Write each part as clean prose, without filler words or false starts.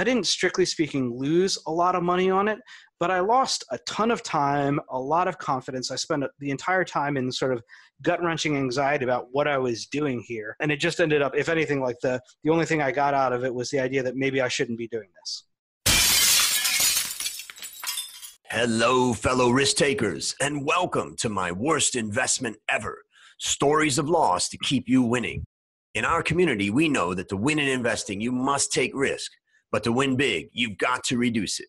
I didn't, strictly speaking, lose a lot of money on it, but I lost a ton of time, a lot of confidence. I spent the entire time in sort of gut-wrenching anxiety about what I was doing here. And it just ended up, if anything, like the only thing I got out of it was the idea that maybe I shouldn't be doing this. Hello, fellow risk takers, and welcome to my worst investment ever, stories of loss to keep you winning. In our community, we know that to win in investing, you must take risk, but to win big, you've got to reduce it.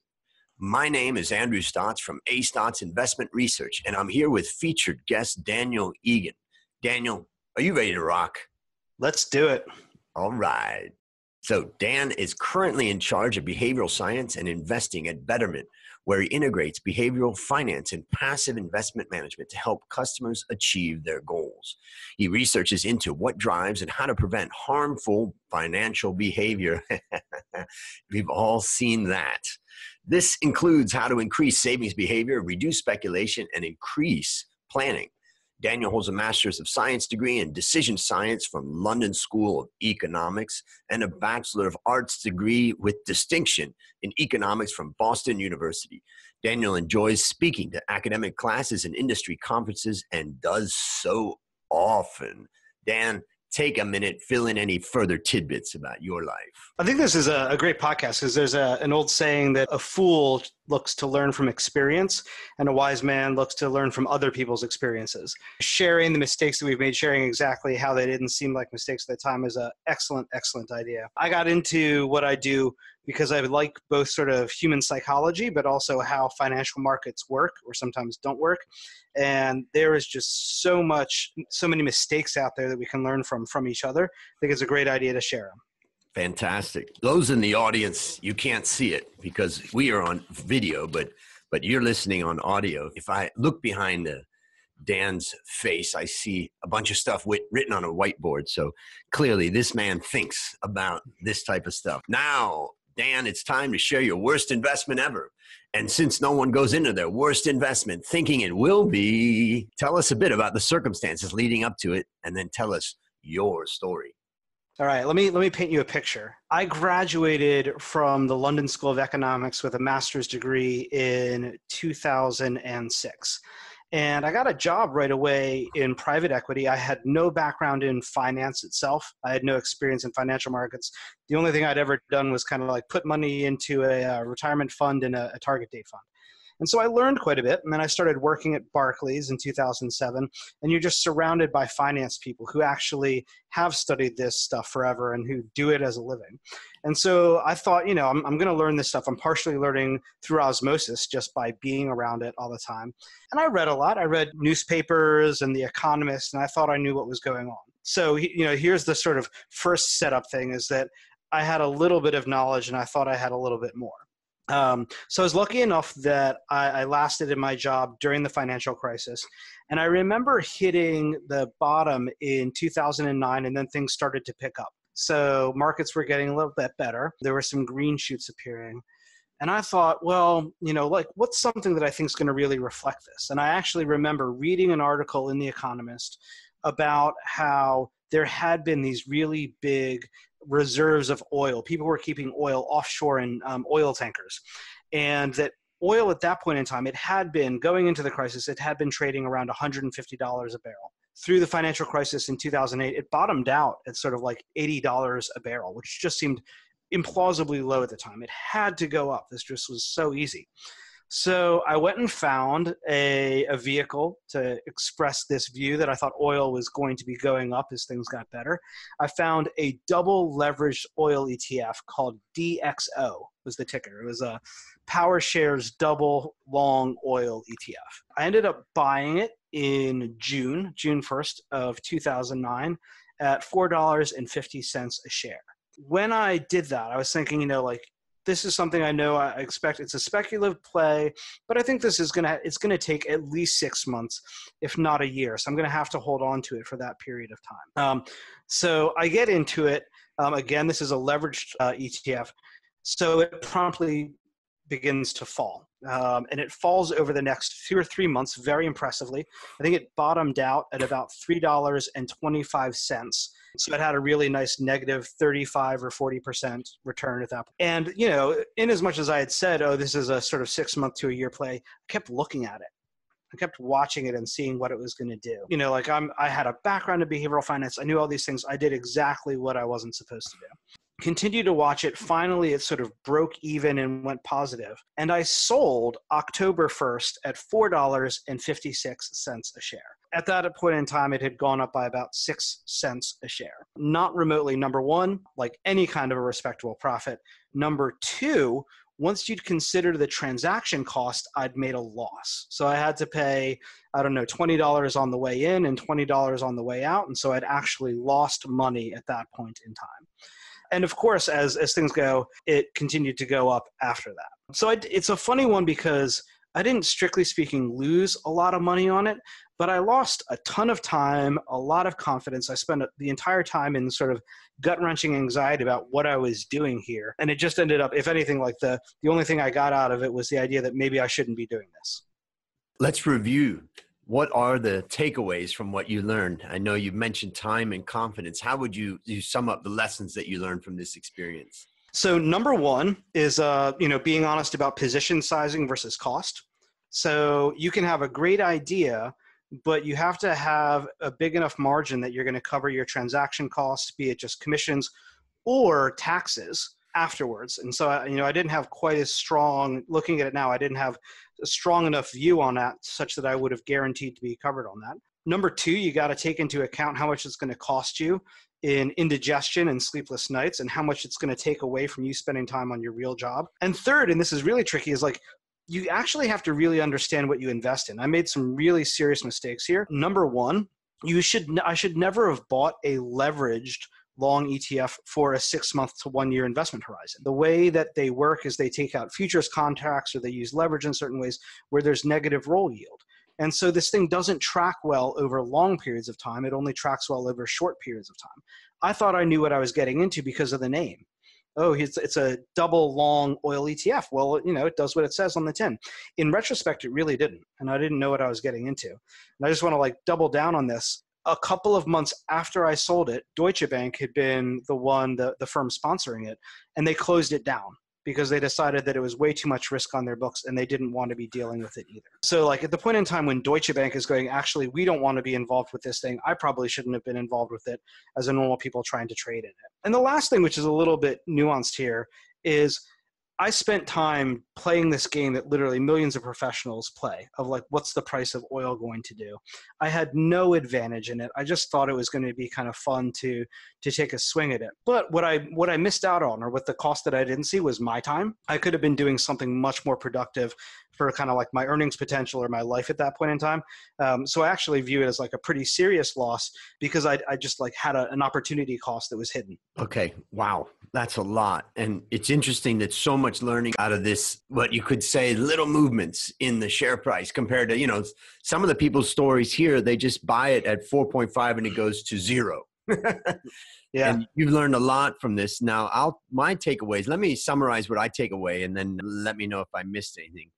My name is Andrew Stotts from A Stotts Investment Research, and I'm here with featured guest Daniel Egan. Daniel, are you ready to rock? Let's do it. All right. So Dan is currently in charge of behavioral science and investing at Betterment, where he integrates behavioral finance and passive investment management to help customers achieve their goals. He researches into what drives and how to prevent harmful financial behavior. We've all seen that. This includes how to increase savings behavior, reduce speculation, and increase planning. Daniel holds a Master's of Science degree in Decision Science from London School of Economics and a Bachelor of Arts degree with distinction in Economics from Boston University. Daniel enjoys speaking to academic classes and industry conferences and does so often. Dan, take a minute, fill in any further tidbits about your life. I think this is a great podcast because there's an old saying that a fool looks to learn from experience and a wise man looks to learn from other people's experiences. Sharing the mistakes that we've made, sharing exactly how they didn't seem like mistakes at the time is an excellent, excellent idea. I got into what I do because I like both sort of human psychology, but also how financial markets work or sometimes don't work. And there is just so many mistakes out there that we can learn from each other. I think it's a great idea to share them. Fantastic. Those in the audience, you can't see it because we are on video, but you're listening on audio. If I look behind Dan's face, I see a bunch of stuff written on a whiteboard. So clearly this man thinks about this type of stuff. Now, Dan, it's time to share your worst investment ever. And since no one goes into their worst investment thinking it will be, tell us a bit about the circumstances leading up to it, and then tell us your story. All right, let me paint you a picture. I graduated from the London School of Economics with a master's degree in 2006. And I got a job right away in private equity. I had no background in finance itself. I had no experience in financial markets. The only thing I'd ever done was kind of like put money into a retirement fund and a target date fund. And so I learned quite a bit. And then I started working at Barclays in 2007. And you're just surrounded by finance people who actually have studied this stuff forever and who do it as a living. And so I thought, I'm going to learn this stuff. I'm partially learning through osmosis just by being around it all the time. And I read a lot. I read newspapers and The Economist, and I thought I knew what was going on. So, here's the sort of first setup thing is that I had a little bit of knowledge and I thought I had a little bit more. So I was lucky enough that I lasted in my job during the financial crisis. And I remember hitting the bottom in 2009, and then things started to pick up. So markets were getting a little bit better. There were some green shoots appearing. And I thought, well, what's something that I think is going to really reflect this? And I actually remember reading an article in The Economist about how there had been these really big reserves of oil. People were keeping oil offshore in oil tankers. And that oil at that point in time, it had been, going into the crisis, it had been trading around $150 a barrel. Through the financial crisis in 2008, it bottomed out at sort of like $80 a barrel, which just seemed implausibly low at the time. It had to go up. This just was so easy. So I went and found a vehicle to express this view that I thought oil was going to be going up as things got better. I found a double leveraged oil ETF called DXO was the ticker. It was a PowerShares double long oil ETF. I ended up buying it in June 1st of 2009 at $4.50 a share. When I did that, I was thinking, this is something I know I expect. It's a speculative play, but I think it's going to take at least 6 months, if not a year. So I'm going to have to hold on to it for that period of time. So I get into it. Again, this is a leveraged ETF. So it promptly begins to fall. And it falls over the next 2 or 3 months very impressively. I think it bottomed out at about $3.25 So it had a really nice negative 35 or 40% return at that point. And, you know, in as much as I had said, oh, this is a sort of 6 month to a year play, I kept looking at it. I kept watching it and seeing what it was going to do. You know, like I had a background in behavioral finance. I knew all these things. I did exactly what I wasn't supposed to do. Continued to watch it. Finally, it sort of broke even and went positive. And I sold October 1st at $4.56 a share. At that point in time, it had gone up by about 6 cents a share. Not remotely, number one, like any kind of a respectable profit. Number two, once you'd consider the transaction cost, I'd made a loss. So I had to pay, I don't know, $20 on the way in and $20 on the way out. And so I'd actually lost money at that point in time. And of course, as things go, it continued to go up after that. So it's a funny one because I didn't, strictly speaking, lose a lot of money on it, but I lost a ton of time, a lot of confidence. I spent the entire time in sort of gut-wrenching anxiety about what I was doing here. And it just ended up, if anything, like the only thing I got out of it was the idea that maybe I shouldn't be doing this. Let's review. What are the takeaways from what you learned? I know you mentioned time and confidence. How would you sum up the lessons that you learned from this experience? So number one is, being honest about position sizing versus cost. So you can have a great idea, but you have to have a big enough margin that you're going to cover your transaction costs, be it just commissions or taxes afterwards. And so, I didn't have quite as strong, looking at it now, I didn't have a strong enough view on that such that I would have guaranteed to be covered on that. Number two, you got to take into account how much it's going to cost you in indigestion and sleepless nights and how much it's going to take away from you spending time on your real job. And third, and this is really tricky, is like, you actually have to really understand what you invest in. I made some really serious mistakes here. Number one, I should never have bought a leveraged long ETF for a 6 month to 1 year investment horizon. The way that they work is they take out futures contracts or they use leverage in certain ways where there's negative roll yield. And so this thing doesn't track well over long periods of time. It only tracks well over short periods of time. I thought I knew what I was getting into because of the name. Oh, it's a double long oil ETF. Well, it does what it says on the tin. In retrospect, it really didn't. And I didn't know what I was getting into. And I just want to double down on this. A couple of months after I sold it, Deutsche Bank had been the firm sponsoring it, and they closed it down because they decided that it was way too much risk on their books and they didn't want to be dealing with it either. So at the point in time when Deutsche Bank is going, actually, we don't want to be involved with this thing, I probably shouldn't have been involved with it as a normal people trying to trade in it. And the last thing, which is a little bit nuanced here, is I spent time playing this game that literally millions of professionals play of what's the price of oil going to do? I had no advantage in it. I just thought it was going to be kind of fun to take a swing at it. But what I missed out on, or what the cost that I didn't see, was my time. I could have been doing something much more productive for kind of my earnings potential or my life at that point in time. So I actually view it as a pretty serious loss because I just had an opportunity cost that was hidden. Okay. Wow. That's a lot. And it's interesting that so much learning out of this, what you could say, little movements in the share price compared to, some of the people's stories here, they just buy it at 4.5 and it goes to 0. Yeah. And you've learned a lot from this. Now, my takeaways, let me summarize what I take away and then let me know if I missed anything.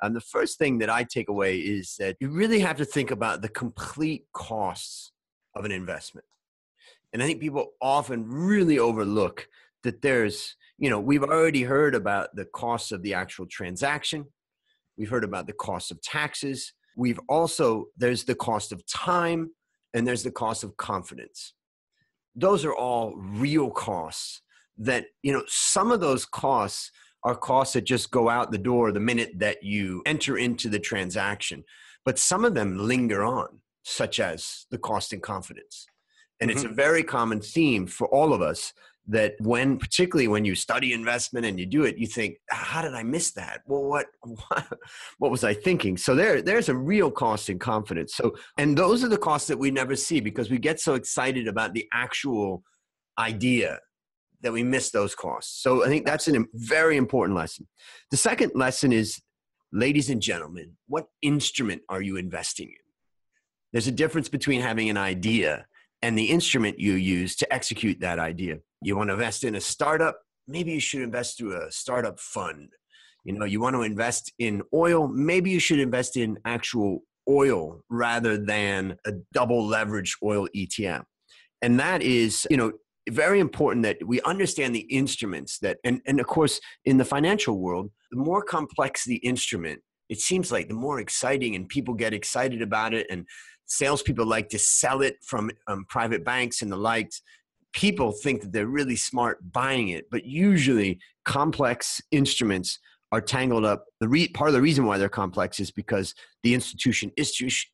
The first thing that I take away is that you really have to think about the complete costs of an investment. And I think people often really overlook that there's, we've already heard about the costs of the actual transaction. We've heard about the cost of taxes. There's the cost of time, and there's the cost of confidence. Those are all real costs that, some of those costs are costs that just go out the door the minute that you enter into the transaction. But some of them linger on, such as the cost and confidence. And It's a very common theme for all of us that particularly when you study investment and you do it, you think, how did I miss that? Well, what was I thinking? So there's a real cost in confidence. And those are the costs that we never see because we get so excited about the actual idea that we miss those costs. So I think that's a very important lesson. The second lesson is, ladies and gentlemen, what instrument are you investing in? There's a difference between having an idea and the instrument you use to execute that idea. You want to invest in a startup? Maybe you should invest through a startup fund. You want to invest in oil? Maybe you should invest in actual oil rather than a double leveraged oil ETF. And that is, very important that we understand the instruments that, and of course, in the financial world, the more complex the instrument, it seems like the more exciting, and people get excited about it, and salespeople like to sell it from private banks and the likes. People think that they're really smart buying it, but usually complex instruments are tangled up. Part of the reason why they're complex is because the institution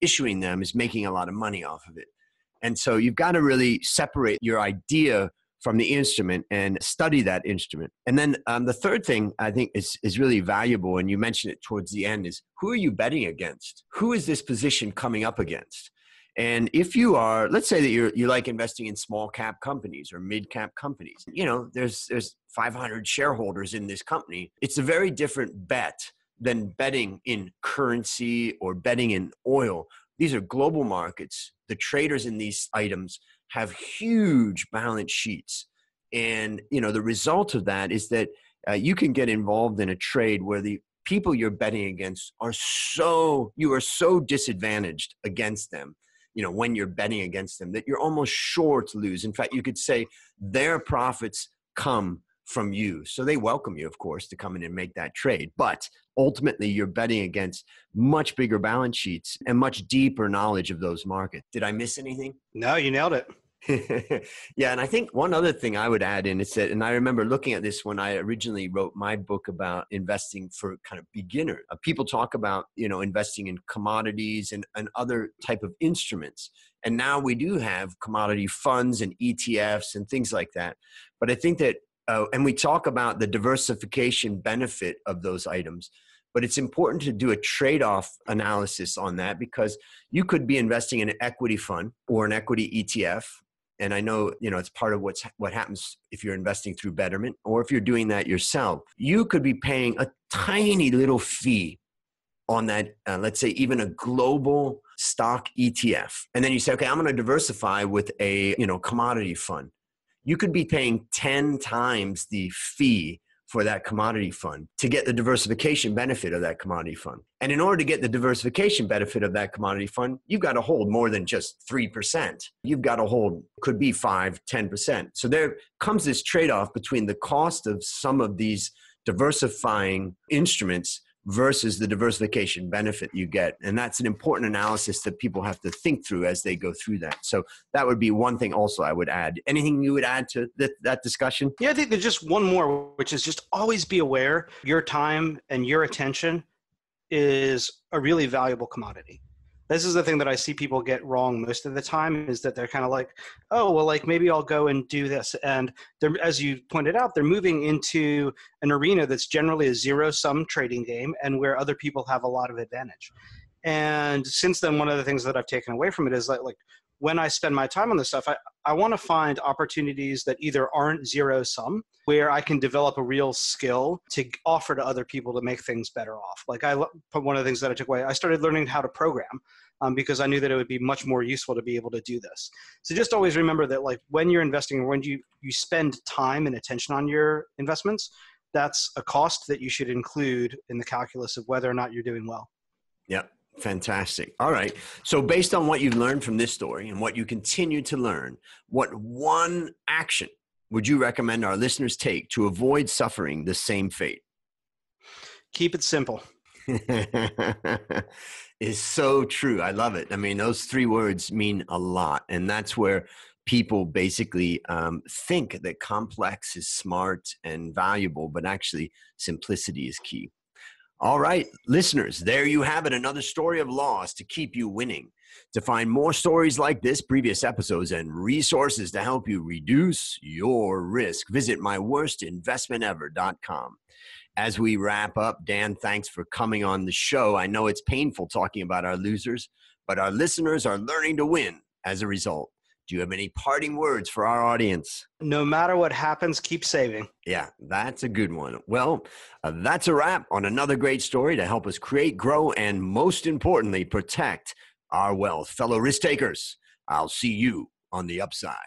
issuing them is making a lot of money off of it. And so you've got to really separate your idea from the instrument and study that instrument. And then the third thing I think is really valuable, and you mentioned it towards the end, is who are you betting against? Who is this position coming up against? And if you are, let's say that you like investing in small cap companies or mid cap companies, there's 500 shareholders in this company. It's a very different bet than betting in currency or betting in oil. These are global markets. The traders in these items have huge balance sheets. And, the result of that is that you can get involved in a trade where the people you're betting against you are so disadvantaged against them, when you're betting against them, that you're almost sure to lose. In fact, you could say their profits come from you. So they welcome you, of course, to come in and make that trade. But ultimately, you're betting against much bigger balance sheets and much deeper knowledge of those markets. Did I miss anything? No, you nailed it. Yeah. And I think one other thing I would add in is that, and I remember looking at this when I originally wrote my book about investing for kind of beginner. People talk about, investing in commodities and other type of instruments. And now we do have commodity funds and ETFs and things like that. But I think that, and we talk about the diversification benefit of those items, but it's important to do a trade-off analysis on that, because you could be investing in an equity fund or an equity ETF. And I know, it's part of what happens if you're investing through Betterment, or if you're doing that yourself. You could be paying a tiny little fee on that, let's say even a global stock ETF. And then you say, okay, I'm going to diversify with a, commodity fund. You could be paying 10 times the fee for that commodity fund to get the diversification benefit of that commodity fund. And in order to get the diversification benefit of that commodity fund, you've got to hold more than just 3%. You've got to hold, could be 5, 10%. So there comes this trade-off between the cost of some of these diversifying instruments versus the diversification benefit you get. And that's an important analysis that people have to think through as they go through that. So that would be one thing also I would add. Anything you would add to that discussion? Yeah, I think there's just one more, which is just always be aware your time and your attention is a really valuable commodity. This is the thing that I see people get wrong most of the time, is that they're kind of like, oh, well, like maybe I'll go and do this. And they're, as you pointed out, they're moving into an arena that's generally a zero-sum trading game and where other people have a lot of advantage. And since then, one of the things that I've taken away from it is like when I spend my time on this stuff, I want to find opportunities that either aren't zero-sum, where I can develop a real skill to offer to other people to make things better off. Like one of the things that I took away, I started learning how to program because I knew that it would be much more useful to be able to do this. So just always remember that like when you're investing, or when you spend time and attention on your investments, that's a cost that you should include in the calculus of whether or not you're doing well. Yep. Fantastic. All right. So based on what you've learned from this story and what you continue to learn, what one action would you recommend our listeners take to avoid suffering the same fate? Keep it simple. Is so true. I love it. I mean, those 3 words mean a lot. And that's where people basically think that complex is smart and valuable, but actually simplicity is key. All right, listeners, there you have it. Another story of loss to keep you winning. To find more stories like this, previous episodes, and resources to help you reduce your risk, visit myworstinvestmentever.com. As we wrap up, Dan, thanks for coming on the show. I know it's painful talking about our losers, but our listeners are learning to win as a result. Do you have any parting words for our audience? No matter what happens, keep saving. Yeah, that's a good one. Well, that's a wrap on another great story to help us create, grow, and most importantly, protect our wealth. Fellow risk takers, I'll see you on the upside.